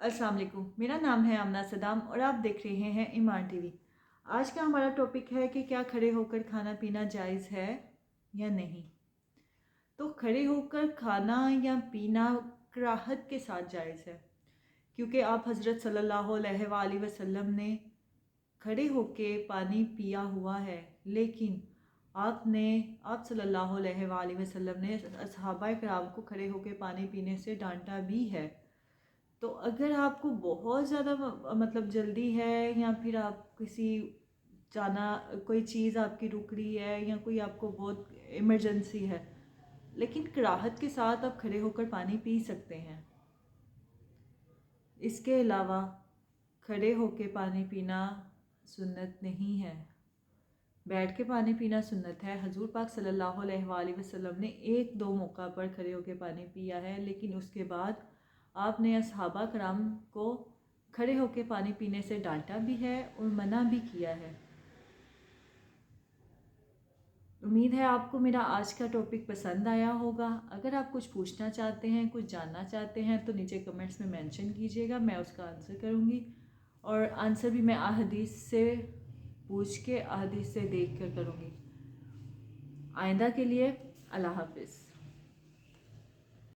अस्सलाम वालेकुम। मेरा नाम है आमना सदाम और आप देख रहे हैं ईमान टीवी। आज का हमारा टॉपिक है कि क्या खड़े होकर खाना पीना जायज़ है या नहीं। तो खड़े होकर खाना या पीना कराहत के साथ जायज़ है, क्योंकि आप हज़रत सल्लल्लाहु अलैहि वसल्लम ने खड़े होके पानी पिया हुआ है, लेकिन आप सल्लल्लाहु अलैहि वसल्लम ने असहाबा किराम को खड़े होके पानी पीने से डांटा भी है। तो अगर आपको बहुत ज़्यादा मतलब जल्दी है, या फिर आप किसी जाना कोई चीज़ आपकी रुक रही है, या कोई आपको बहुत इमरजेंसी है, लेकिन कराहत के साथ आप खड़े होकर पानी पी सकते हैं। इसके अलावा खड़े होकर पानी पीना सुन्नत नहीं है, बैठ के पानी पीना सुन्नत है। हजूर पाक सल्लल्लाहु अलैहि वसल्लम ने एक दो मौका पर खड़े होकर पानी पिया है, लेकिन उसके बाद आपने असहाबा कराम को खड़े होकर पानी पीने से डांटा भी है और मना भी किया है। उम्मीद है आपको मेरा आज का टॉपिक पसंद आया होगा। अगर आप कुछ पूछना चाहते हैं, कुछ जानना चाहते हैं, तो नीचे कमेंट्स में मेंशन कीजिएगा, मैं उसका आंसर करूँगी। और आंसर भी मैं अहादीस से पूछ के, अहादीस से देख कर करूँगी। आइंदा के लिए अल्लाह हाफिज़।